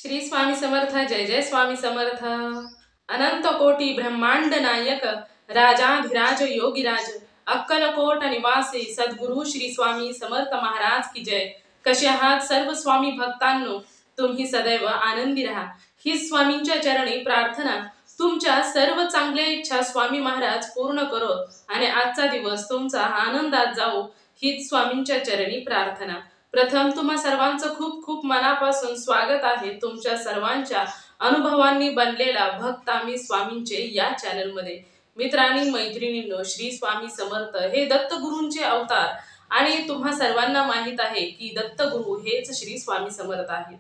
श्री स्वामी समर्थ जय जय स्वामी समर्थ। अनंत कोटी ब्रह्मांड नायक राजाधिराज योगीराज अक्कलकोट निवासी सद्गुरु श्री स्वामी समर्थ महाराज की जय। कसे आहात सर्व स्वामी भक्तांनो? तुम्ही सदैव आनंदी राहा ही स्वामींच्या चरणी प्रार्थना। तुमच्या सर्व चांगल्या इच्छा स्वामी महाराज पूर्ण करो आणि आजचा दिवस तुमचा आनंदात जाओ हीच स्वामींच्या चरणी प्रार्थना। प्रथम तुम्हा सर्वांचं खूप खूप मनापासून स्वागत आहे तुमच्या सर्वांच्या अनुभवांनी बनलेला भक्त आम्ही स्वामींचे या चॅनल मध्ये। मित्रांनी मैत्रिणींनो, श्री स्वामी समर्थ हे दत्तगुरूंचे अवतार आणि तुम्हा सर्वांना माहित आहे की दत्तगुरू हेच श्री स्वामी समर्थ आहेत।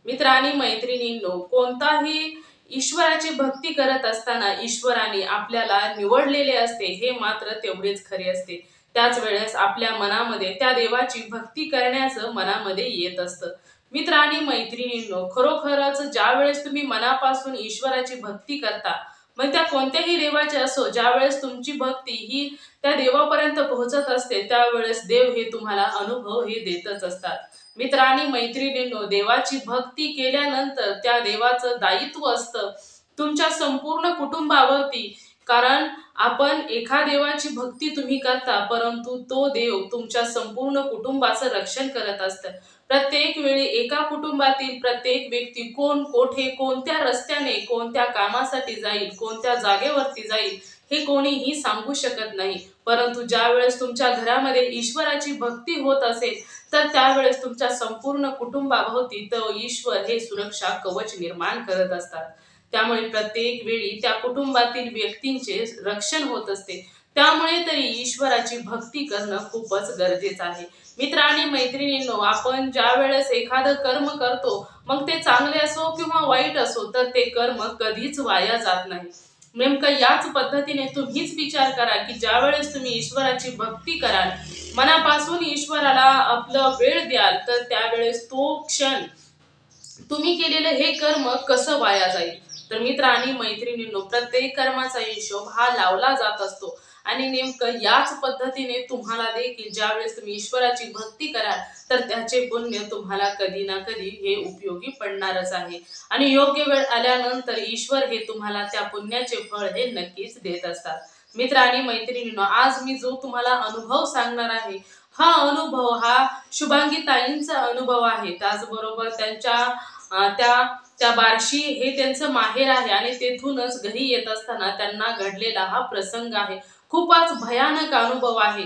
मित्रांनी मैत्रिणींनो, कोणताही ईश्वराची भक्ती करत असताना ईश्वराने आपल्याला निवडलेले असते हे मात्र तेवढेच खरे असते। त्याच वेळेस आपल्या मनामध्ये त्या देवाची भक्ती करण्याचं मनामध्ये येत असतं। मित्रांनी मैत्रिणींनो, खरोखरच ज्या वेळेस तुम्ही मनापासून ईश्वराची भक्ती करता, मग त्या कोणत्याही देवाचे असो, ज्या वेळेस तुमची भक्ती ही त्या देवापर्यंत पोहोचत असते त्यावेळेस देव हे तुम्हाला अनुभव हे देतच असतात। मित्रांनी मैत्रिणींनो, देवाची भक्ती केल्यानंतर त्या देवाचं दायित्व असतं तुमच्या संपूर्ण कुटुंबावरती। कारण आपण एका देवाची भक्ती तुम्ही करता, परंतु तो देव तुमच्या संपूर्ण कुटुंबाचं रक्षण करत असतं। प्रत्येक वेळी एका कुटुंबातील प्रत्येक व्यक्ती कोण कोठे कोणत्या रस्त्याने कोणत्या कामासाठी जाईल, कोणत्या जागेवरती जाईल हे कोणीही सांगू शकत नाही। परंतु ज्या वेळेस तुमच्या घरामध्ये ईश्वराची भक्ती होत असेल तर त्यावेळेस तुमच्या संपूर्ण कुटुंबाभोवती तो ईश्वर हे सुरक्षा कवच निर्माण करत असतात। त्यामुळे प्रत्येक वेळी त्या कुटुंबातील व्यक्तींचे रक्षण होत असते। त्यामुळे तरी ईश्वराची भक्ती करणं खूपच गरजेचं आहे। मित्रांनी मैत्रिणींनो, आपण ज्या वेळेस एखादं कर्म करतो, मग ते चांगले असो किंवा वाईट असो, तर ते कर्म कधीच वाया जात नाही। नेमकं याच पद्धतीने तुम्हीच विचार करा की ज्या वेळेस तुम्ही ईश्वराची भक्ती कराल, मनापासून ईश्वराला आपलं वेळ द्याल, तर त्यावेळेस तो क्षण तुम्ही केलेलं हे कर्म कसं वाया जाईल। तर मित्रांनी मैत्रिणींनो, प्रत्येक कर्माचा हिशोब हा लावला जात असतो आणि नेमकं याच पद्धतीने तुम्हाला देखील ज्यावेळेस तुम्ही ईश्वराची भक्ती कराल तर त्याचे पुण्य तुम्हाला कधी ना कधी हे उपयोगी पडणारच आहे आणि योग्य वेळ आल्यानंतर ईश्वर हे तुम्हाला त्या पुण्याचे फळ हे नक्कीच देत असतात। मित्रांनी मैत्रिणींनो, आज मी जो तुम्हाला अनुभव सांगणार आहे हा अनुभव हा शुभांगी ताईंचा अनुभव आहे। त्याचबरोबर त्या त्या बार्शी हे त्यांचं माहेर आहे आणि तेथूनच घरी येत असताना त्यांना घडलेला हा प्रसंग आहे। खूपच भयानक अनुभव आहे।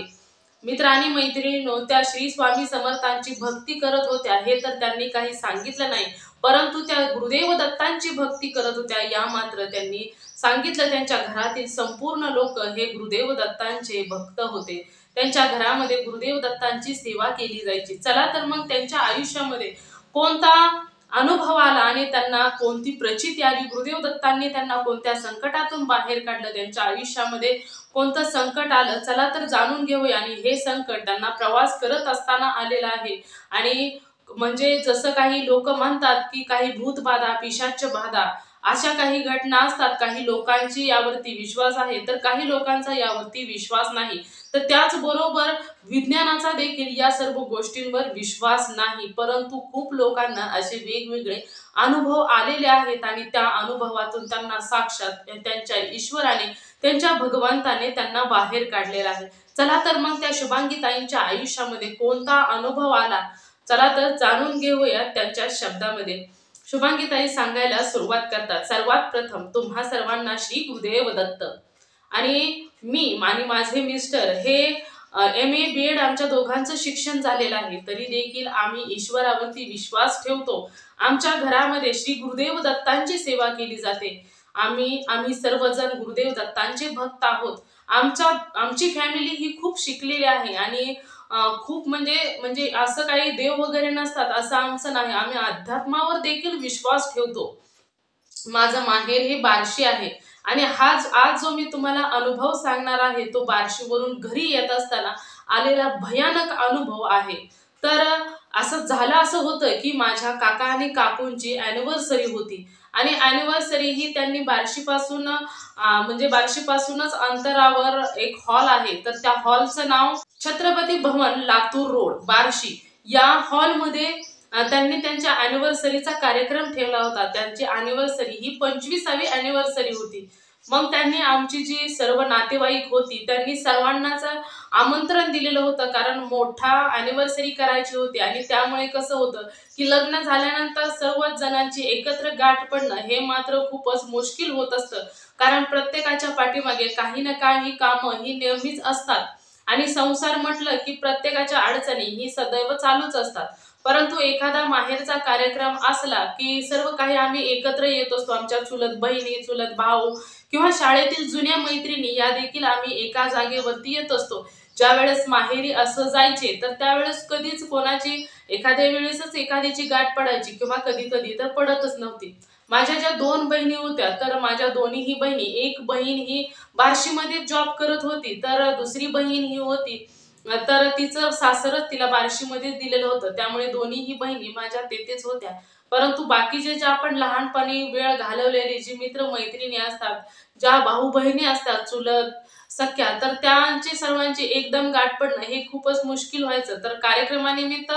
मित्रांनी मैत्रिणींनो, त्या श्री स्वामी समर्थांची भक्ती करत होत्या हे तर त्यांनी काही सांगितलं नाही, परंतु त्या गुरुदेव दत्तांची भक्ती करत होत्या या मात्र त्यांनी सांगितलं। त्यांच्या घरातील संपूर्ण लोक हे गुरुदेव दत्तांचे भक्त होते। त्यांच्या घरामध्ये गुरुदेव दत्तांची सेवा केली जायची। चला तर मग त्यांच्या आयुष्यामध्ये कोणता अनुभव आला आणि त्यांना कोणती प्रचिती आली, गुरुदेव दत्तांनी त्यांना कोणत्या संकटातून बाहेर काढलं, त्यांच्या आयुष्यामध्ये कोणतं संकट आलं, चला तर जाणून घेऊया। आणि हे संकट त्यांना प्रवास करत असताना आलेलं आहे आणि म्हणजे जसं काही लोक म्हणतात की काही भूतबाधा पिशाच बाधा अशा काही घटना असतात, काही लोकांची यावरती विश्वास आहे तर काही लोकांचा यावरती विश्वास नाही। तर त्याचबरोबर विज्ञानाचा देखील या सर्व गोष्टींवर विश्वास नाही, परंतु खूप लोकांना असे वेगवेगळे अनुभव आलेले आहेत आणि त्या अनुभवातून त्यांना साक्षात त्यांच्या ईश्वराने त्यांच्या भगवंताने त्यांना बाहेर काढलेला आहे। चला तर मग त्या शुभांगी ताईंच्या आयुष्यामध्ये कोणता अनुभव आला, चला तर जाणून घेऊया त्यांच्या शब्दामध्ये। शुभांगी ताई सांगायला सुरुवात करतात, सर्वात प्रथम तुम्हा सर्वांना श्री गुरुदेव दत्त। आणि मी आणि माझे मिस्टर हे MA BEd आमच्या दोघांचं शिक्षण झालेलं आहे, तरी देखील आम्ही ईश्वरावरती विश्वास ठेवतो। आमच्या घरामध्ये श्री गुरुदेव दत्तांची सेवा केली जाते। आम्ही सर्वजण गुरुदेव दत्तांचे भक्त आहोत। आमची फॅमिली ही खूप शिकलेली आहे आणि खूप म्हणजे असं काही देव वगैरे नसतात असं आमचं नाही, आम्ही अध्यात्मावर देखील विश्वास ठेवतो। माझं माहेर हे बार्शी आहे आणि आज जो मी तुम्हाला अनुभव सांगणार आहे तो बार्शीवरून घरी येत असताना आलेला भयानक अनुभव आहे। तर असं होतं की माझ्या काका आणि काकूंची अॅनिव्हर्सरी होती आणि अॅनिव्हर्सरी ही त्यांनी बार्शीपासून म्हणजे बार्शीपासूनच अंतरावर एक हॉल आहे, तर त्या हॉलचं नाव छत्रपती भवन लातूर रोड बार्शी। या हॉलमध्ये त्यांनी त्यांच्या अॅनिव्हर्सरीचा कार्यक्रम ठेवला होता. त्यांची अॅनिव्हर्सरी ही 25वी अॅनिव्हर्सरी होती. मग त्यांनी आमची जी सर्व नातेवाईक होती त्यांनी सर्वांनाच आमंत्रण दिलेलं होतं, कारण मोठा अॅनिव्हर्सरी करायची होती. आणि त्यामुळे कसं होतं की लग्न झाल्यानंतर सर्वच जणांची एकत्र गाठ पडणं हे मात्र खूपच मुश्किल होत असतं, कारण प्रत्येकाच्या पाठीमागे काही ना काही कामं ही नेहमीच असतात. आणि संसार म्हटलं की प्रत्येकाच्या अडचणी ही सदैव चालूच असतात. परंतु एखादा माहेरचा कार्यक्रम असला की सर्व काही आम्ही एकत्र येत असतो. आमच्या चुलत बहिणी, चुलत भाऊ किंवा शाळेतील जुन्या मैत्रिणी या देखील आम्ही एका जागेवरती येत असतो. ज्यावेळेस माहेरी असं जायचे तर त्यावेळेस कधीच कोणाची एखाद्या वेळेसच एखाद्याची गाठ पडायची किंवा कधी कधी तर पडतच नव्हती. माझ्या ज्या 2 बहिणी होत्या तर माझ्या दोन्हीही बहिणी, एक बहीण ही बार्शीमध्ये जॉब करत होती, तर दुसरी बहीण ही होती तर तिचं सासरच तिला बार्शीमध्ये दिलेलं होतं. त्यामुळे दोन्हीही बहिणी माझ्या तेथेच होत्या. परंतु बाकीचे जे आपण लहानपणी वेळ घालवलेले जी मित्र-मैत्रिणी असतात, ज्या भाऊ-बहिणी असतात चुलत, सख्या, तर त्यांची सर्वांची एकदम गाठ पडणं हे खूपच मुश्किल व्हायचं. तर कार्यक्रमानिमित्त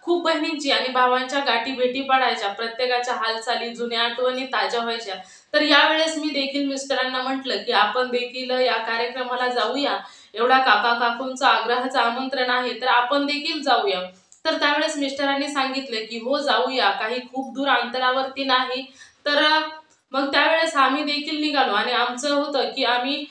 खूप बहिणींची आणि भावांच्या गाठी-भेटी पडायच्या. प्रत्येकाच्या हालचाली, जुन्या आठवणी ताज्या व्हायच्या. तर यावेळेस मी देखील मिस्टरांना म्हटलं, की आपण देखील या कार्यक्रमाला जाऊया. एवढा काका-काकूंचा आग्रहाचं आमंत्रण आहे, तर आपण देखील जाऊया. तर त्यावेळेस मिस्टरांनी सांगितलं, की "हो, जाऊया. काही खूप दूर अंतरावरती नाही." तर मग त्यावेळेस आम्ही देखील निघालो आणि आमचं होतं, की आम्ही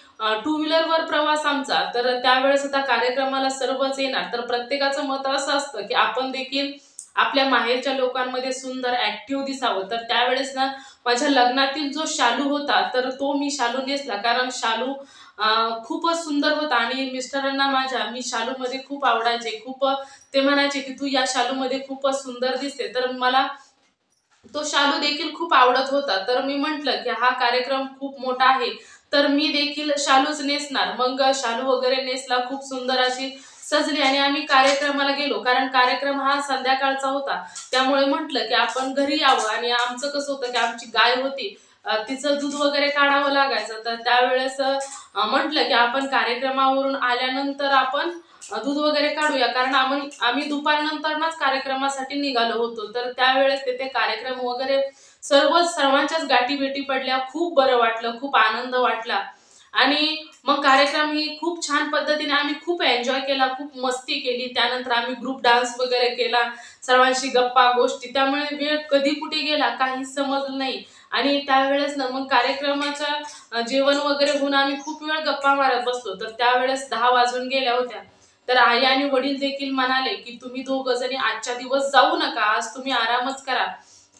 टू व्हीलरवर प्रवास आमचा. तर त्यावेळेस आता कार्यक्रमाला सर्वच येणार. तर प्रत्येकाचं मत असं असतं, की आपण देखील आपल्या माहेरच्या लोकांमध्ये सुंदर ॲक्टिव्ह दिसावं. तर त्यावेळेस ना माझ्या लग्नातील जो शालू होता, तर तो मी शालू नेसला. कारण शालू खूपच सुंदर होता आणि मिस्टरांना माझ्या मी शालूमध्ये खूप आवडायचे. ते म्हणायचे, की "तू या शालूमध्ये खूपच सुंदर दिसते." तर मला तो शालू देखील खूप आवडत होता. तर मी म्हटलं, की हा कार्यक्रम खूप मोठा आहे, तर मी देखील शालूच नेसणार. मग शालू वगैरे नेसला, खूप सुंदर अशी सजली आणि आम्ही कार्यक्रमाला गेलो. कारण कार्यक्रम हा संध्याकाळचा होता. त्यामुळे म्हटलं, की आपण घरी यावं आणि आमचं कसं होतं, की आमची गाय होती. तिचं दूध वगैरे काढावं लागायचं. तर त्यावेळेस म्हटलं, की आपण कार्यक्रमावरून आल्यानंतर आपण दूध वगैरे काढूया. कारण आम्ही दुपारनंतरच कार्यक्रमासाठी निघालो होतो. तर त्यावेळेस तिथे कार्यक्रम वगैरे सर्वांच्याच गाठी-भेटी पडल्या. खूप बरं वाटलं, खूप आनंद वाटला आणि मग कार्यक्रम ही खूप छान पद्धतीने आम्ही खूप एन्जॉय केला, खूप मस्ती केली. त्यानंतर आम्ही ग्रुप डान्स वगैरे केला, सर्वांशी गप्पा गोष्टी. त्यामुळे वेळ कधी कुठे गेला काहीच समजलं नाही. आणि त्यावेळेस ना मग कार्यक्रमाचं जेवण वगैरे होऊन आम्ही खूप वेळ गप्पा मारत बसलो. तर त्यावेळेस 10 वाजून गेल्या होत्या. तर आई आणि वडील देखील म्हणाले, की "तुम्ही दोघं जणी आजच्या दिवस जाऊ नका. आज तुम्ही आरामच करा."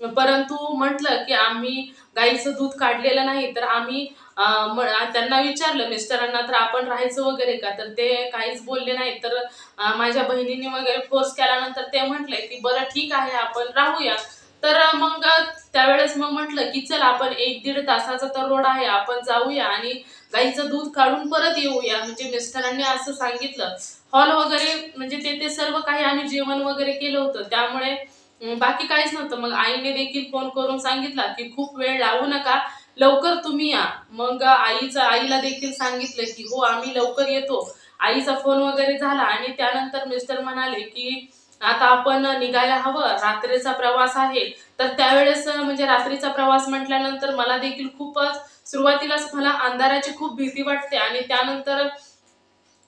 परंतु म्हटलं, की आम्ही गाईचं दूध काढलेलं नाही. तर आम्ही त्यांना विचारलं मिस्टरांना, "तर आपण राहायचं वगैरे का?" तर ते काहीच बोलले नाहीत. तर माझ्या बहिणींनी वगैरे फोर्स केल्यानंतर ते म्हटले, की "बरं ठीक आहे, आपण राहूया." तर मग त्यावेळेस मग म्हटलं, की "चल आपण 1-1.5 तासाचा तर रोड आहे. आपण जाऊया आणि गाईचं दूध काढून परत येऊया." म्हणजे मिस्टरांनी असं सांगितलं. हॉल वगैरे म्हणजे ते सर्व काही आम्ही जेवण वगैरे केलं होतं. त्यामुळे बाकी काहीच नव्हतं. मग आईने देखील फोन करून सांगितला, की "खूप वेळ लावू नका. लवकर तुम्ही या." मग आईला देखील सांगितलं, की "हो, आम्ही लवकर येतो." आईचा फोन वगैरे झाला आणि त्यानंतर मिस्टर म्हणाले, की "आता आपण निघायला हवं. रात्रीचा प्रवास आहे." तर त्यावेळेस म्हणजे रात्रीचा प्रवास म्हटल्यानंतर मला देखील खूपच सुरुवातीलाच मला अंधाराची खूप भीती वाटते आणि त्यानंतर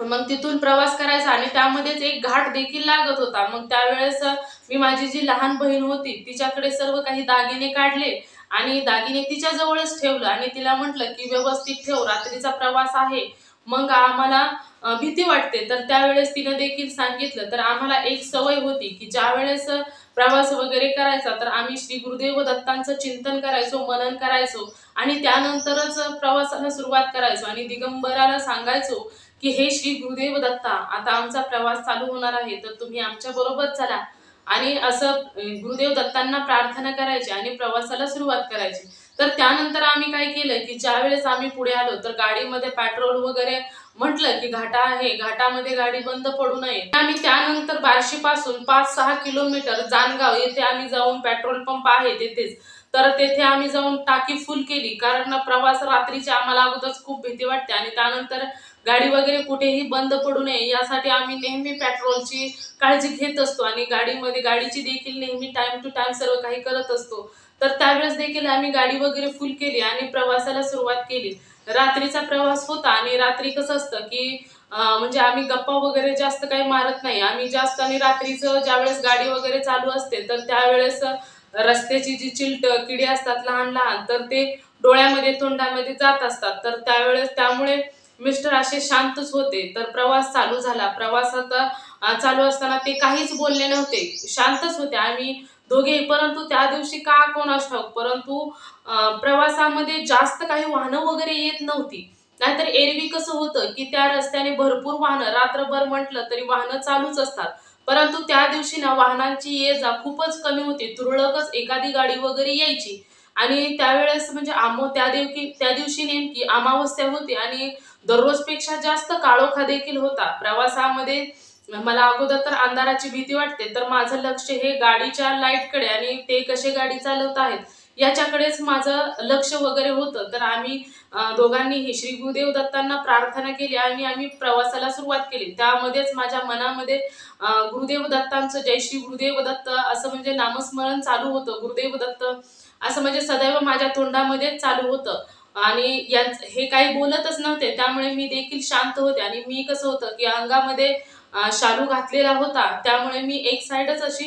मग तिथून प्रवास करायचा आणि त्यामध्येच एक घाट देखील लागत होता. मग त्यावेळेस मी माझी जी लहान बहीण होती तिच्याकडे सर्व काही दागिने काढले आणि दागिने तिच्या जवळच ठेवलं आणि तिला म्हटलं, की "व्यवस्थित ठेव, रात्रीचा प्रवास आहे. मग आम्हाला भीती वाटते." तर त्यावेळेस तिने देखील सांगितलं. तर आम्हाला एक सवय होती, की ज्यावेळेस प्रवास वगैरे करायचा तर आम्ही श्री गुरुदेव दत्तांचं चिंतन करायचो, मनन करायचो आणि त्यानंतरच प्रवासाला सुरुवात करायचो आणि दिगंबराला सांगायचो, की "हे श्री गुरुदेव दत्ता, आता आमचा प्रवास चालू होणार आहे, तर तुम्ही आमच्याबरोबर चला." आणि असं गुरुदेव दत्तांना प्रार्थना करायची आणि प्रवासाला सुरुवात करायची. तर त्यानंतर आम्ही काय केलं, की ज्यावेळेस आम्ही पुढे आलो, तर गाडीमध्ये पेट्रोल वगैरे म्हटलं, की घाटा आहे, घाटामध्ये गाडी बंद पडू नये. आम्ही त्यानंतर बार्शीपासून 5-6 किलोमीटर जाणगाव येथे आम्ही जाऊन पेट्रोल पंप आहे तिथेच. तर तेथे आम्ही जाऊन टाकी फुल केली, कारण प्रवास रात्रीची आम्हाला अगोदरच खूप भीती वाटते आणि त्यानंतर गाडी वगैरे कुठेही बंद पडू नये यासाठी आम्ही नेहमी पेट्रोलची काळजी घेत असतो आणि गाडीची देखील नेहमी टाइम टू टाइम सर्व काही करत असतो. तर त्यावेळेस देखील आम्ही गाडी वगैरे फुल केली आणि प्रवासाला सुरुवात केली. रात्रीचा प्रवास होता आणि रात्री कसं असतं की म्हणजे आम्ही गप्पा वगैरे जास्त काही मारत नाही. आम्ही जास्त आणि रात्रीचं ज्यावेळेस गाडी वगैरे चालू असते तर त्यावेळेस रस्त्याची जी किडे असतात लहान लहान, तर ते डोळ्यामध्ये तोंडामध्ये जात असतात. तर त्यावेळेस त्यामुळे मिस्टर असे शांतच होते. तर प्रवास चालू झाला. प्रवासात चालू असताना ते काहीच बोलले नव्हते, शांतच होते आम्ही दोघेही. परंतु त्या दिवशी का कोणास ठाऊक, परंतु प्रवासामध्ये जास्त काही वाहनं वगैरे येत नव्हती. नाहीतर एरवी कसं होतं की त्या रस्त्याने भरपूर वाहनं, रात्रभर म्हटलं तरी वाहनं चालूच असतात. परंतु त्या दिवशी ना वाहनांची ये-जा खूपच कमी होती. तुरळकच एखादी गाडी वगैरे यायची आणि त्यावेळेस म्हणजे त्या दिवशी नेमकी अमावस्या होती आणि दररोजपेक्षा जास्त काळोखा देखील होता. प्रवासामध्ये मला अगोदर तर अंधाराची भीती वाटते, तर माझं लक्ष हे गाडीच्या लाईटकडे आणि ते कसे गाडी चालवत आहेत याच्याकडेच माझं लक्ष वगैरे होतं. तर आम्ही दोघांनीही श्री गुरुदेव दत्तांना प्रार्थना केली आणि आम्ही प्रवासाला सुरुवात केली. त्यामध्येच माझ्या मनामध्ये गुरुदेव दत्तांचं जय श्री गुरुदेव दत्त असं म्हणजे नामस्मरण चालू होतं. गुरुदेव दत्त असं म्हणजे सदैव माझ्या तोंडामध्ये चालू होतं आणि हे काही बोलतच नव्हते. त्यामुळे मी देखील शांत होते आणि मी कसं होतं की अंगामध्ये शालू घातलेला होता. त्यामुळे मी एक साइडच अशी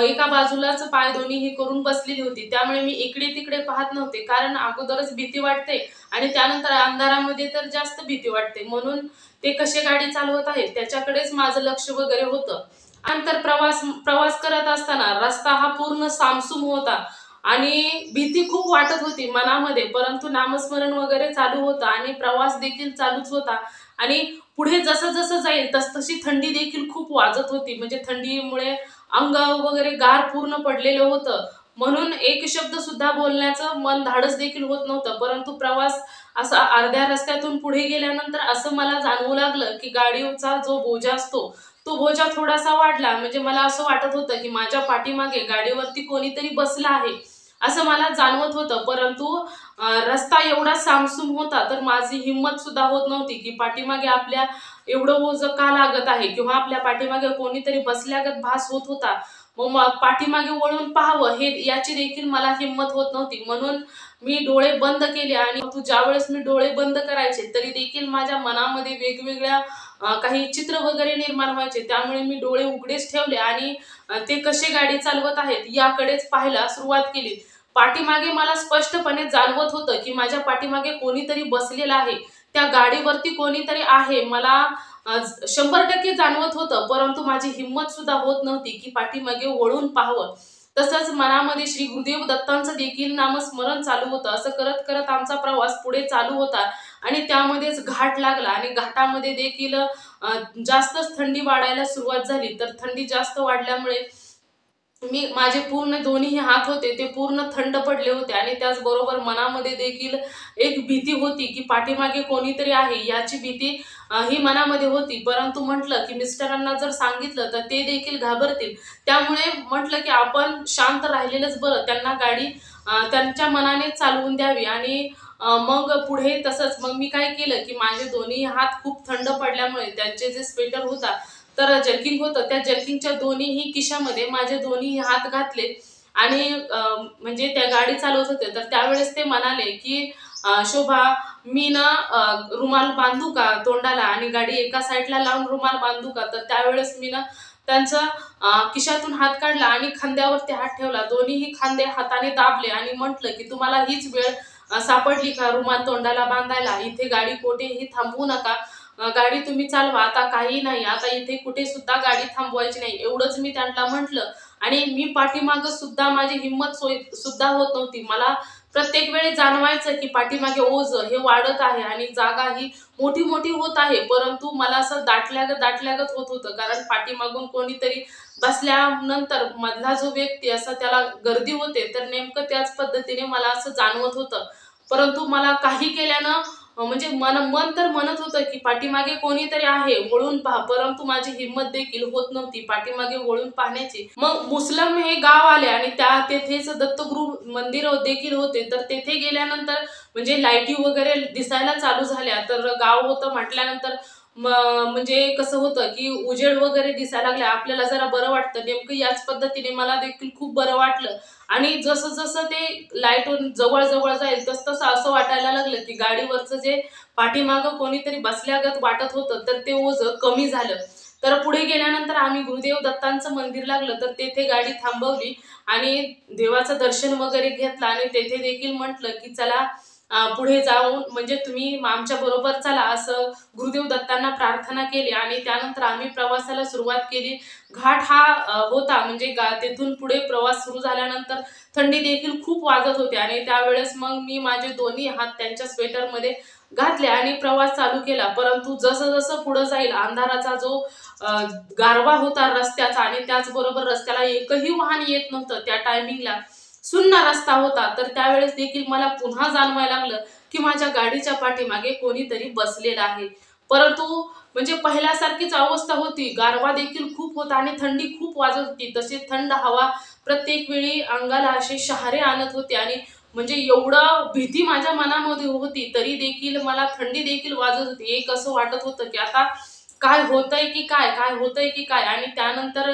एका बाजूलाच पाय दोन्ही हे करून बसलेली होती. त्यामुळे मी इकडे-तिकडे पाहत नव्हते, कारण अगोदरच भीती वाटते आणि त्यानंतर अंधारामध्ये तर जास्त भीती वाटते. म्हणून ते कसे गाडी चालवत आहेत त्याच्याकडेच माझं लक्ष वगैरे होतं. नंतर प्रवास प्रवास करत असताना रस्ता हा पूर्ण सामसूम होता आणि भीती खूप वाटत होती मनामध्ये. परंतु नामस्मरण वगैरे चालू होतं आणि प्रवास देखील चालूच होता आणि पुढे जसं-जसं जाईल तसतशी थंडी देखील खूप वाजत होती. म्हणजे थंडीमुळे अंग वगैरे गार पूर्ण पडलेलं होतं. म्हणून एक शब्द सुद्धा बोलण्याचं मन धाडस देखील होत नव्हतं. परंतु प्रवास असा अर्ध्या रस्त्यातून पुढे गेल्यानंतर असं मला जाणवू लागलं की गाडीचा जो बोजा असतो, तो बोजा थोडासा वाढला. म्हणजे मला असं वाटत होतं की माझ्या पाठीमागे गाडीवरती कोणीतरी बसलं आहे, असं मला जाणवत होतं. परंतु रस्ता एवढा सामसूम होता, तर माझी हिंमत सुद्धा होत नव्हती की पाठीमागे आपल्या एवढं ओझं का लागत आहे किंवा आपल्या पाठीमागे कोणीतरी बसल्यागत भास होत होता. मग पाठीमागे वळून पाहावं हे याची देखील मला हिंमत होत नव्हती. म्हणून मी डोळे बंद केले आणि ज्यावेळेस मी डोळे बंद करायचे तरी देखील माझ्या मनामध्ये वेगवेगळ्या काही चित्र वगैरे निर्माण व्हायचे. त्यामुळे मी डोळे उघडेच ठेवले आणि ते कसे गाडी चालवत आहेत याकडेच पाहायला सुरुवात केली. पाठीमागे मला स्पष्टपणे जाणवत होतं की माझ्या पाठीमागे कोणीतरी बसलेलं आहे. त्या गाडीवरती कोणीतरी आहे. मला 100% जाणवत होतं. परंतु माझी हिंमत सुद्धा होत नव्हती की पाठीमागे वळून पाहावं. तसंच मनामध्ये श्री गुरुदेव दत्तांचं देखील नामस्मरण चालू होतं. असं करत-करत आमचा प्रवास पुढे चालू होता आणि त्यामध्येच घाट लागला आणि घाटामध्ये देखील जास्तच थंडी वाढायला सुरुवात झाली. तर थंडी जास्त वाढल्यामुळे माझे पूर्ण दोन्ही हात होते ते पूर्ण थंड पडले होते आणि त्याचबरोबर मनामध्ये देखील एक भीती होती की पाठीमागे कोणीतरी आहे याची भीती ही मनामध्ये होती. परंतु म्हटलं की मिस्टरांना जर सांगितलं तर ते देखील घाबरतील. त्यामुळे म्हटलं की आपण शांत राहिलेलंच बरं. त्यांना गाडी त्यांच्या मनाने चालवून द्यावी आणि मग पुढे तसंच मग मी काय केलं की माझे दोन्ही हात खूप थंड पडल्यामुळे त्यांचे जे स्वेटर होता तर जर्किंग होतं, त्या जर्किंगच्या दोन्हीही खिशामध्ये माझे दोन्ही हात घातले आणि म्हणजे त्या गाडी चालवत होते. तर त्यावेळेस ते म्हणाले की "शोभा, मी ना रुमाल बांधू का तोंडाला आणि गाडी एका साईडला लावून रुमाल बांधू का?" तर त्यावेळेस मी ना त्यांचा खिशातून हात काढला आणि खांद्यावरती हात ठेवला. दोन्हीही खांदे हाताने दाबले आणि म्हटलं की "तुम्हाला हीच वेळ सापडली का रुमाल तोंडाला बांधायला? इथे गाडी कुठेही थांबवू नका. गाडी तुम्ही चालवा. आता काही नाही. आता इथे कुठे सुद्धा गाडी थांबवायची नाही." एवढंच मी त्यांना म्हटलं आणि मी पाठीमागं सुद्धा माझी हिंमत सुद्धा होत नव्हती. मला प्रत्येक वेळी जाणवायचं की पाठीमागे ओझं हे वाढत आहे आणि जागा ही मोठी-मोठी होत आहे. परंतु मला असं दाटल्यागत होत होतं. कारण पाठीमागून कोणीतरी बसल्यानंतर मधला जो व्यक्ती असा त्याला गर्दी होते, तर नेमकं त्याच पद्धतीने मला असं जाणवत होतं. परंतु मला काही केल्यानं म्हणजे मन तर म्हणत होतं की पाठीमागे कोणीतरी आहे, वळून पहा, परंतु माझी हिंमत देखील होत नव्हती पाठीमागे वळून पाहण्याची. मग मुस्लम हे गाव आले आणि तेथेच दत्तगुरु मंदिर देखील होते. तर तेथे गेल्यानंतर म्हणजे लाईटी वगैरे दिसायला चालू झाल्या. तर गाव होतं म्हटल्यानंतर म्हणजे कसं होतं की उजेड वगैरे दिसायला लागले, आपल्याला जरा बरं वाटतं. नेमकं याच पद्धतीने मला देखील खूप बरं वाटलं. आणि जसं जसं ते लाईटून जवळ जवळ जाईल तस तसं असं वाटायला लागलं की गाडीवरचं जे पाठीमागं कोणीतरी बसल्यागत वाटत होतं, तर ते ओझं कमी झालं. तर पुढे गेल्यानंतर आम्ही गुरुदेव दत्तांचं मंदिर लागलं, तर तेथे गाडी थांबवली आणि देवाचं दर्शन वगैरे घेतलं आणि तेथे देखील म्हटलं की चला पुढे जाऊन म्हणजे तुम्ही आमच्या बरोबर चला, असं गुरुदेव दत्तांना प्रार्थना केली आणि त्यानंतर आम्ही प्रवासाला सुरुवात केली. घाट हा होता म्हणजे तेथून पुढे प्रवास सुरू झाल्यानंतर थंडी देखील खूप वाजत होती आणि त्यावेळेस मग मी माझे दोन्ही हात त्यांच्या स्वेटरमध्ये घातले आणि प्रवास चालू केला. परंतु जसं जसं पुढे जाईल अंधाराचा जो गारवा होता रस्त्याचा आणि त्याचबरोबर रस्त्याला एकही वाहन येत नव्हतं त्या टायमिंगला, सुन्न रस्ता होता. तर त्यावेळेस देखील मला पुन्हा जाणवायला लागलं की माझ्या गाडीच्या पाठीमागे कोणीतरी बसलेलं आहे. परंतु म्हणजे पहिल्यासारखीच अवस्था होती. गारवा देखील खूप होता आणि थंडी खूप वाजत होती. तशी थंड हवा प्रत्येक वेळी अंगाला असे शहारे आणत होते आणि म्हणजे एवढं भीती माझ्या मनामध्ये होती, तरी देखील मला थंडी देखील वाजत होती. एक असं वाटत होतं की आता काय होतंय की काय, काय होतंय की काय. आणि त्यानंतर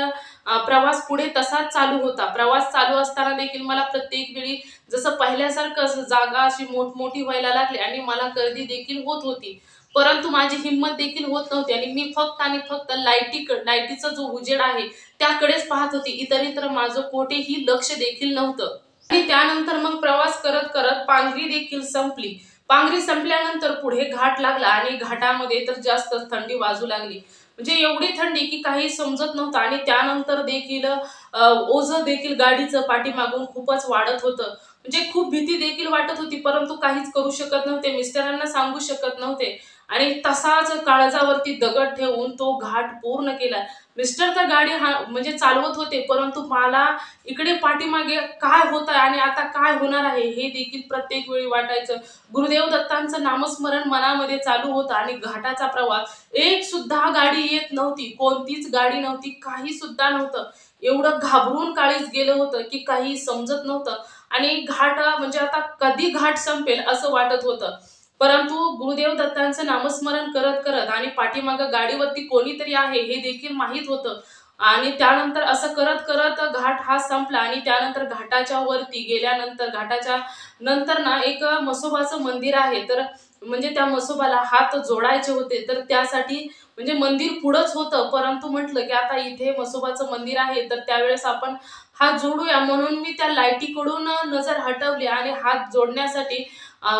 प्रवास पुढे तसाच चालू होता. प्रवास चालू असताना देखील मला प्रत्येक वेळी जसं पहिल्यासारखं जागा अशी मोठमोठी व्हायला लागली आणि मला गर्दी देखील होत होती. परंतु माझी हिंमत देखील होत नव्हती आणि मी फक्त आणि फक्त लाईटीचा जो उजेड आहे त्याकडेच पाहत होती. इतर माझं कोठेही लक्ष देखील नव्हतं. आणि त्यानंतर मग प्रवास करत करत पांगरी देखील संपली. पांगरी संपल्यानंतर पुढे घाट लागला आणि घाटामध्ये तर जास्तच थंडी वाजू लागली. म्हणजे एवढी थंडी की काही समजत नव्हतं आणि त्यानंतर देखील ओझं देखील गाडीचं पाठीमागून खूपच वाढत होतं. म्हणजे खूप भीती देखील वाटत होती, परंतु काहीच करू शकत नव्हते. मिस्टरांना सांगू शकत नव्हते आणि तसाच काळजावरती दगड ठेवून तो घाट पूर्ण केला. मिस्टर तर गाडी म्हणजे चालवत होते, परंतु मला इकडे पाठीमागे काय होत आहे आणि आता काय होणार आहे हे देखील प्रत्येक वेळी वाटायचं. गुरुदेव दत्तांचं नामस्मरण मनामध्ये चालू होतं आणि घाटाचा प्रवास, एक सुद्धा गाडी येत नव्हती, कोणतीच गाडी नव्हती, काही सुद्धा नव्हतं. एवढं घाबरून काळीज गेलं होतं की काही समजत नव्हतं आणि घाट म्हणजे आता कधी घाट संपेल असं वाटत होतं. परंतु गुरुदेव दत्तांचं नामस्मरण करत करत आणि पाठीमागं गाडीवरती कोणीतरी आहे हे देखील माहीत होतं आणि त्यानंतर असं करत करत घाट हा संपला आणि त्यानंतर घाटाच्या वरती गेल्यानंतर घाटाच्या नंतर ना एक म्हसोबाचं मंदिर आहे. तर म्हणजे त्या म्हसोबाला हात जोडायचे होते, तर त्यासाठी म्हणजे मंदिर पुढंच होतं, परंतु म्हटलं की आता इथे म्हसोबाचं मंदिर आहे तर त्यावेळेस आपण हात जोडूया, म्हणून मी त्या लाईटीकडून नजर हटवली आणि हात जोडण्यासाठी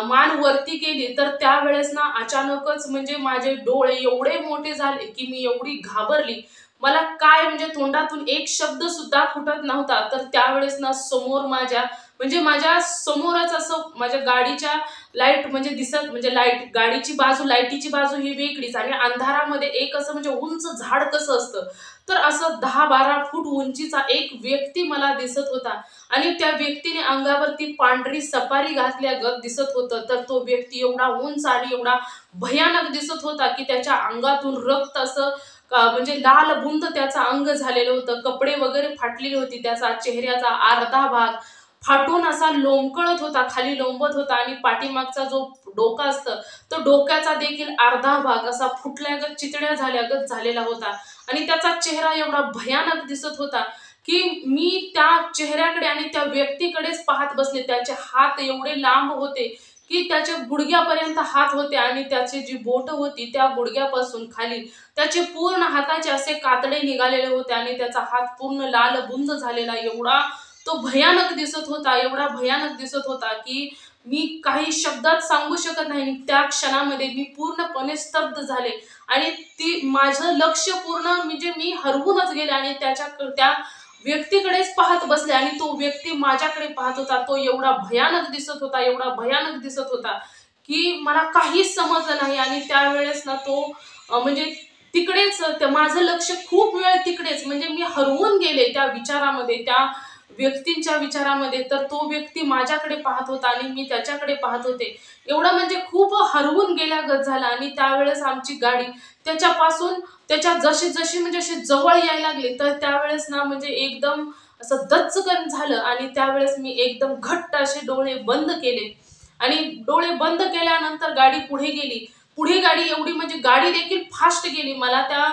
मान वरती केली. तर त्यावेळेस ना अचानकच म्हणजे माझे डोळे एवढे मोठे झाले की मी एवढी घाबरली. मला काय म्हणजे तोंडातून एक शब्द सुद्धा फुटत नव्हता. तर त्यावेळेस ना समोर माझ्या समोरच असं माझ्या गाडीच्या लाईट म्हणजे दिसत, म्हणजे गाडीची बाजू, लाईटीची बाजू ही वेगळीच आणि अंधारामध्ये एक असं म्हणजे उंच झाड कसं असतं, तर असं 10-12 फूट उंचीचा एक व्यक्ती मला दिसत होता आणि त्या व्यक्तीने अंगावरती पांढरी सफारी घातल्यागत दिसत होतं. तर तो व्यक्ती एवढा उंच आणि एवढा भयानक दिसत होता की त्याच्या अंगातून रक्त असं म्हणजे लाल बुंद त्याचं अंग झालेलं होतं. कपडे वगैरे फाटलेले होते. त्याचा चेहऱ्याचा अर्धा भाग फाटून असा लोंबकळत होता, खाली लोंबत होता आणि पाठीमागचा जो डोका असतं, तो डोक्याचा देखील अर्धा भाग असा फुटल्यागत, चितड्या झाल्यागत झालेला होता आणि त्याचा चेहरा एवढा भयानक दिसत होता की मी त्या चेहऱ्याकडे आणि त्या व्यक्तीकडेच पाहत बसले. त्याचे हात एवढे लांब होते की त्याच्या गुडघ्यापर्यंत हात होते आणि त्याची जी बोट होती त्या गुडघ्यापासून खाली त्याचे पूर्ण हाताचे असे कातडे निघालेले होते आणि त्याचा हात पूर्ण लालबुंद झालेला, एवढा तो भयानक दिसत होता, एवढा भयानक दिसत होता की मी काही शब्दात सांगू शकत नाही. त्या क्षणामध्ये मी पूर्णपणे स्तब्ध झाले आणि ती माझं लक्ष पूर्ण म्हणजे मी हरवूनच गेले आणि त्या व्यक्तीकडेच पाहत बसले आणि तो व्यक्ती माझ्याकडे पाहत होता. तो एवढा भयानक दिसत होता, एवढा भयानक दिसत होता की मला काहीच समजलं नाही आणि त्यावेळेस ना तो म्हणजे तिकडेच माझं लक्ष खूप वेळ तिकडेच, म्हणजे मी हरवून गेले त्या विचारामध्ये, त्या व्यक्तींच्या विचारामध्ये, तर तो व्यक्ती माझ्याकडे पाहत होता आणि मी त्याच्याकडे पाहत होते. एवढं म्हणजे खूप हरवून गेल्यागत झालं आणि त्यावेळेस आमची गाडी त्याच्यापासून त्याच्या जशी जशी म्हणजे अशी जवळ यायला लागली, तर त्यावेळेस ना म्हणजे एकदम असं दचकन झालं आणि त्यावेळेस मी एकदम घट्ट असे डोळे बंद केले आणि डोळे बंद केल्यानंतर गाडी पुढे गेली. पुढे गाडी एवढी म्हणजे गाडी देखील फास्ट गेली. मला त्या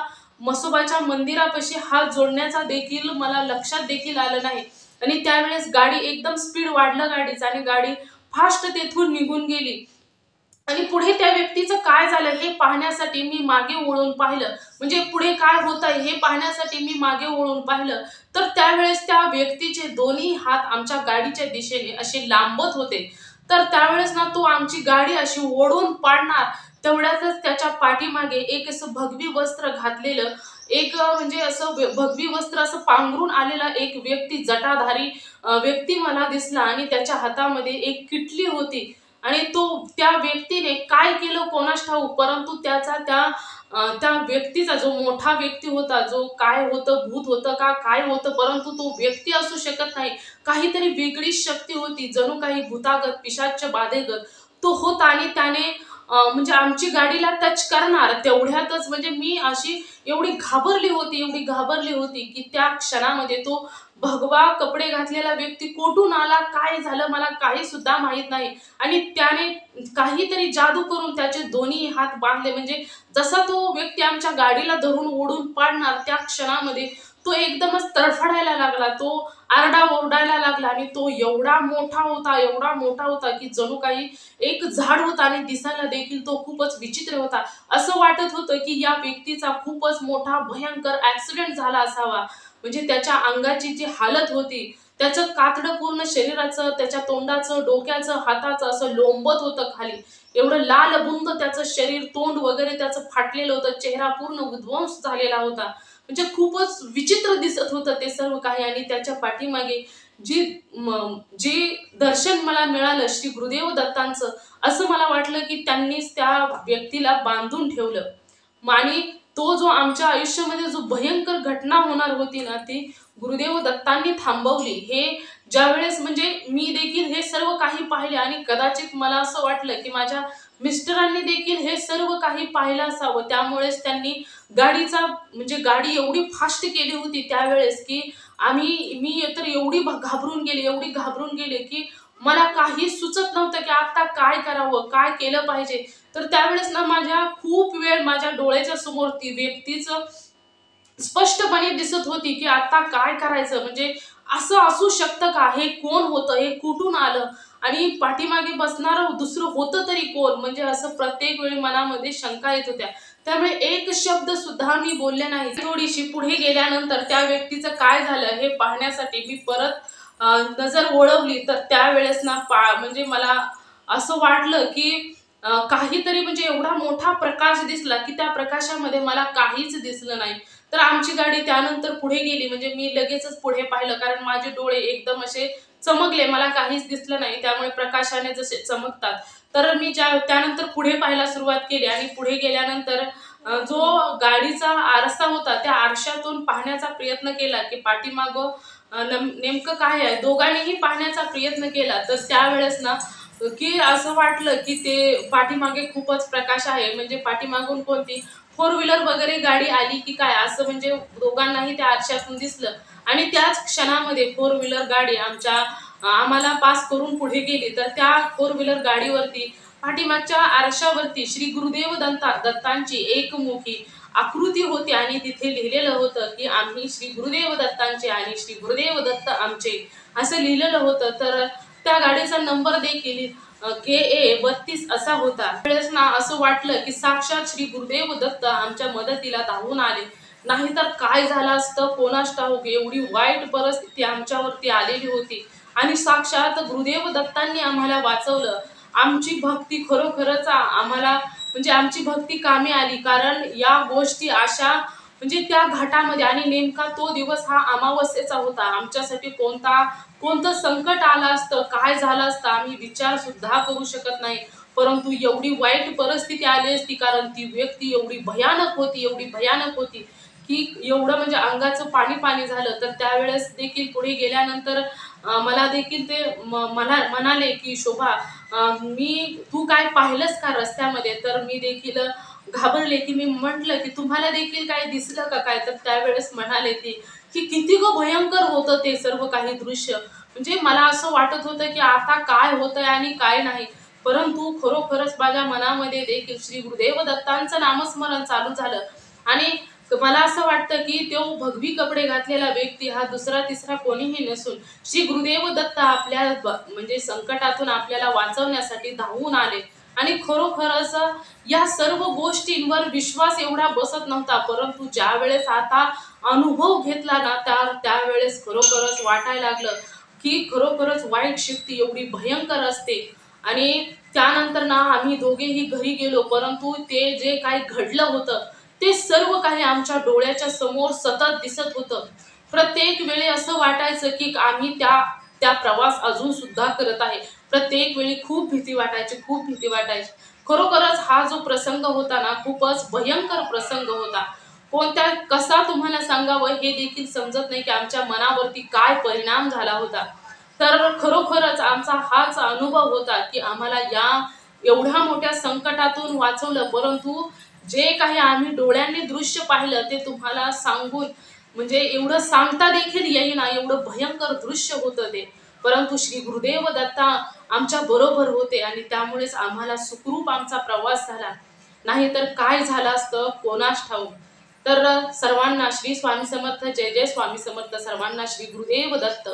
म्हसोबाच्या मंदिरापाशी हात जोडण्याचा देखील मला लक्षात देखील आलं नाही आणि त्यावेळेस गाडी एकदम स्पीड वाढलं गाडीचं आणि गाडी फास्ट तेथून निघून गेली. आणि पुढे त्या व्यक्तीचं काय झालं हे पाहण्यासाठी मी मागे वळून पाहिलं. म्हणजे पुढे काय होत आहे हे पाहण्यासाठी मी मागे वळून पाहिलं, तर त्यावेळेस त्या व्यक्तीचे दोन्ही हात आमच्या गाडीच्या दिशेने असे लांबत होते. तर त्यावेळेस ना तो आमची गाडी अशी ओढून पाडणार, तेवढ्यातच त्याच्या पाठीमागे एक असं भगवी वस्त्र घातलेलं, एक म्हणजे असं भगवी वस्त्र असं पांघरून आलेला एक व्यक्ती, जटाधारी व्यक्ती मला दिसला आणि त्याच्या हातामध्ये एक किटली होती. आणि तो त्या व्यक्तीने काय केलं कोणास ठाऊक, परंतु त्या व्यक्तीचा जो मोठा व्यक्ती होता, जो काय होतं, भूत होतं का काय होतं, परंतु तो व्यक्ती असू शकत नाही. काहीतरी वेगळीच शक्ती होती, जणू काही भूतागत पिशाच्च बाधेगत तो होता आणि त्याने म्हणजे आमची गाडीला टच करणार तेवढ्यातच म्हणजे मी अशी एवढी घाबरली होती, एवढी घाबरली होती की त्या क्षणामध्ये तो भगवा कपडे घातलेला व्यक्ती कुठून आला, काय झालं मला काही सुद्धा माहित नाही. आणि त्याने काहीतरी जादू करून त्याचे दोन्ही हात बांधले. म्हणजे जसा तो व्यक्ती आमच्या गाडीला धरून ओढून पाडणार त्या क्षणामध्ये तो एकदमच तडफडायला लागला, तो आरडा ओरडायला लागला आणि तो एवढा मोठा होता, एवढा मोठा होता की जणू काही एक झाड होता आणि दिसायला देखील तो खूपच विचित्र होता. असं वाटत होतं की या व्यक्तीचा खूपच मोठा भयंकर ऍक्सिडेंट झाला असावा. म्हणजे त्याच्या अंगाची जी हालत होती, त्याचं कातडं पूर्ण शरीराचं, त्याच्या तोंडाचं, डोक्याचं, हाताचं असं लोंबत होतं खाली. एवढं लालबुंद त्याचं शरीर, तोंड वगैरे त्याचं फाटलेलं होतं, चेहरा पूर्ण उद्ध्वंस झालेला होता. म्हणजे खूपच विचित्र दिसत होतं ते सर्व काही. आणि त्याच्या पाठीमागे जी जे दर्शन मला मिळालं श्री गुरुदेव दत्तांचं, असं मला वाटलं की त्यांनीच त्या व्यक्तीला बांधून ठेवलं. आणि तो जो आमच्या आयुष्यामध्ये जो भयंकर घटना होणार होती ना, ती गुरुदेव दत्तांनी थांबवली. हे ज्यावेळेस म्हणजे मी देखील हे सर्व काही पाहिले आणि कदाचित मला असं वाटलं की माझ्या मिस्टरांनी देखील हे सर्व काही पाहिलं असावं. त्यामुळेच त्यांनी गाडीचा म्हणजे गाडी एवढी फास्ट केली होती त्यावेळेस की मी तर एवढी घाबरून गेले, एवढी घाबरून गेले की मला काही सुचत नव्हतं की आता काय करावं, काय केलं पाहिजे. तर त्यावेळेस ना माझ्या खूप वेळ माझ्या डोळ्याच्या समोर ती व्यक्तीच स्पष्टपणे दिसत होती की आता काय करायचं, म्हणजे असं असू शकतं का, हे कोण होतं, हे कुठून आलं आणि पाठीमागे बसणारं दुसरं होतं तरी कोण, म्हणजे असं प्रत्येक वेळी मनामध्ये शंका येत होत्या. त्यामुळे एक शब्द सुद्धा मी बोलले नाही. थोडीशी पुढे गेल्यानंतर त्या व्यक्तीचं काय झालं हे पाहण्यासाठी मी परत नजर वळवली, तर त्यावेळेस ना म्हणजे मला असं वाटलं की काहीतरी म्हणजे एवढा मोठा प्रकाश दिसला की त्या प्रकाशामध्ये मला काहीच दिसलं नाही. तर आमची गाडी त्यानंतर पुढे गेली. म्हणजे मी लगेचच पुढे पाहिलं, कारण माझे डोळे एकदम असे चमकले, मला काहीच दिसलं नाही. त्यामुळे प्रकाशाने जसे चमकतात, तर मी त्यानंतर पुढे पाहायला सुरुवात केली आणि पुढे गेल्यानंतर जो गाडीचा आरसा होता त्या आरशातून पाहण्याचा प्रयत्न केला की पाठीमागं नेमकं काय आहे. दोघांनीही पाहण्याचा प्रयत्न केला, तर त्यावेळेस ना की असं वाटलं की ते पाठीमागे खूपच प्रकाश आहे. म्हणजे पाठीमागून कोणती फोर व्हीलर वगैरे गाडी आली की काय, असं म्हणजे दोघांनाही त्या आरशातून दिसलं. आणि त्याच क्षणामध्ये फोर व्हीलर गाडी आम्हाला पास करून पुढे गेली. तर त्या फोर व्हीलर गाडीवरती पाठीमागच्या आरशावरती श्री गुरुदेव दत्तांची एकमुखी आकृती होती आणि तिथे लिहिलेलं होतं की आम्ही श्री गुरुदेव दत्तांचे आणि श्री गुरुदेव दत्त आमचे, असं लिहिलेलं होतं. तर त्या गाडीचा नंबर देखील KA 32 असा होता. त्यावेळेस ना असं वाटलं की साक्षात श्री गुरुदेव दत्त आमच्या मदतीला धावून आले. नाहीतर काय झालं असतं कोणास ठाऊक. एवढी वाईट परिस्थिती आमच्यावरती आलेली होती आणि साक्षात गुरुदेव दत्तांनी आम्हाला वाचवलं. आमची भक्ती खरोखरच आम्हाला म्हणजे आमची भक्ती कामी आली, कारण या गोष्टी अशा म्हणजे त्या घाटामध्ये आणि नेमका तो दिवस हा अमावस्येचा होता. आमच्यासाठी कोणतं संकट आलं असतं, काय झालं असतं आम्ही विचार सुद्धा करू शकत नाही. परंतु एवढी वाईट परिस्थिती आली असती, कारण ती व्यक्ती एवढी भयानक होती, एवढी भयानक होती की एवढं म्हणजे अंगाचं पाणी पाणी झालं. तर त्यावेळेस देखील पुढे गेल्यानंतर मला देखील ते मला म्हणाले की शोभा, तू काय पाहिलंस का रस्त्यामध्ये? तर मी देखील घाबरले की मी म्हटलं की तुम्हाला देखील काय दिसलं का काय? तर त्यावेळेस म्हणाले ते की किती ग भयंकर होतं ते सर्व काही दृश्य. म्हणजे मला असं वाटत होतं की आता काय होतंय आणि काय नाही. परंतु खरोखरच माझ्या मनामध्ये देखील श्री गुरुदेव दत्तांचं नामस्मरण चालू झालं आणि मला असं वाटतं की तो भगवी कपडे घातलेला व्यक्ती हा दुसरा तिसरा कोणीही नसून श्री गुरुदेव दत्त आपल्या म्हणजे संकटातून आपल्याला वाचवण्यासाठी धावून आले. आणि खरोखरच या सर्व गोष्टींवर विश्वास एवढा बसत नव्हता, परंतु ज्या वेळेस आता अनुभव घेतला ना त्यावेळेस खरोखरच वाटायला लागलं की खरोखरच वाईट शक्ती एवढी भयंकर असते. आणि त्यानंतर ना आम्ही दोघेही घरी गेलो, परंतु ते जे काही घडलं होतं ते सर्व काही आमच्या डोळ्याच्या समोर सतत दिसत होतं. प्रत्येक वेळी असं वाटायचं की आम्ही त्या त्या प्रवास अजून सुद्धा करत आहे. प्रत्येक वेळी खूप भीती वाटायची, खूप भीती वाटायची. खरोखरच हा जो प्रसंग होता ना खूपच भयंकर प्रसंग होता. कोणत्या कसा तुम्हाला सांगावं हे देखील समजत नाही की आमच्या मनावरती काय परिणाम झाला होता. तर खरोखरच आमचा हाच अनुभव होता की आम्हाला या एवढ्या मोठ्या संकटातून वाचवलं. परंतु जे काही आम्ही डोळ्यांनी दृश्य पाहिलं ते तुम्हाला सांगून म्हणजे एवढं सांगता देखील येईना, एवढं भयंकर दृश्य होतं ते. परंतु श्री गुरुदेव दत्ता आमच्या बरोबर होते आणि त्यामुळेच आम्हाला सुखरूप आमचा प्रवास झाला. नाहीतर काय झालं असतं कोणास ठाऊक. तर सर्वांना श्री स्वामी समर्थ, जय जय स्वामी समर्थ, सर्वांना श्री गुरुदेव दत्त.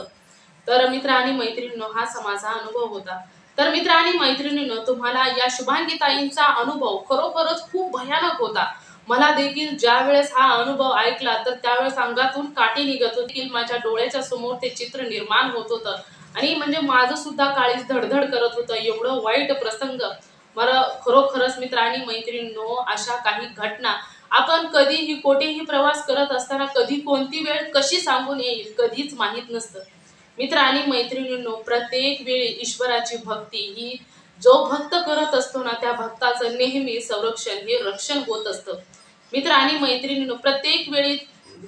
तर मित्र आणि मैत्रिणींनो, हा माझा अनुभव होता. तर मित्र आणि मैत्रिणींनो, तुम्हाला या शुभांगी ताईंचा अनुभव खरोखरच खूप भयानक होता. मला देखील ज्यावेळेस हा अनुभव ऐकला तर त्यावेळेस अंगातून काटे निघत होती. माझ्या डोळ्याच्या समोर ते चित्र निर्माण होत होतं आणि म्हणजे माझं सुद्धा काळीज धडधड करत होतं. एवढं वाईट प्रसंग. मला खरोखरच मित्र आणि मैत्रिणींनो, अशा काही घटना आपण कधीही कोठेही प्रवास करत असताना कधी कोणती वेळ कशी सांगून येईल कधीच माहीत नसतं. मित्र आणि मैत्रिणींनो, प्रत्येक वेळी ईश्वराची भक्ती ही जो भक्त करत असतो ना त्या भक्ताचं नेहमी संरक्षण हे रक्षण होत असतं. मित्र आणि मैत्रिणींनो, प्रत्येक वेळी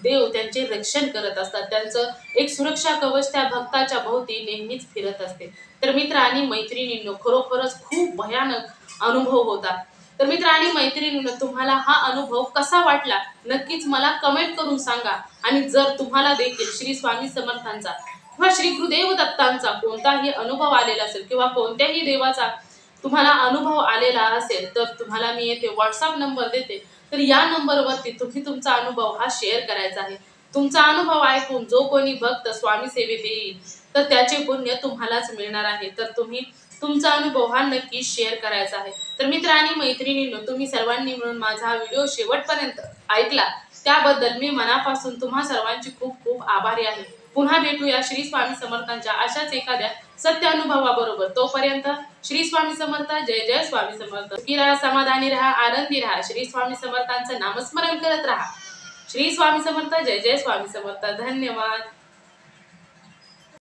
देव त्यांचे रक्षण करत असतात. त्यांचं एक सुरक्षा कवच त्या भक्ताच्या भोवती नेहमीच फिरत असते. तर मित्र आणि मैत्रिणींनो, खरोखरच खूप भयानक अनुभव होता. तर मित्र आणि मैत्रिणींनो, तुम्हाला हा अनुभव कसा वाटला नक्कीच मला कमेंट करून सांगा. आणि जर तुम्हाला देखील श्री स्वामी समर्थांचा किंवा श्री गुरुदेव दत्तांचा कोणताही अनुभव आलेला असेल किंवा कोणत्याही देवाचा तुम्हाला अनुभव आलेला असेल तर तुम्हाला मी येथे व्हॉट्सअप नंबर देते. तर या नंबरवरती तुम्ही तुमचा अनुभव हा शेअर करायचा आहे. तुमचा अनुभव ऐकून जो कोणी भक्त स्वामी सेवेत येईल तर त्याचे पुण्य तुम्हालाच मिळणार आहे. तर तुम्ही तुमचा अनुभव हा नक्की शेअर करायचा आहे. तर मित्र आणि मैत्रिणींनो, तुम्ही सर्वांनी मिळून माझा हा व्हिडिओ शेवटपर्यंत ऐकला त्याबद्दल मी मनापासून तुम्हा सर्वांची खूप खूप आभारी आहे. पुन्हा भेटूया श्री स्वामी समर्थांच्या अशाच एखाद्या सत्य अनुभवाबरोबर. तोपर्यंत श्री स्वामी समर्थ, जय जय स्वामी समर्थ. सुखी राहा, समाधानी राहा, आनंदी राहा. श्री स्वामी समर्थांचं नामस्मरण करत राहा. श्री स्वामी समर्थ, जय जय स्वामी समर्थ. धन्यवाद.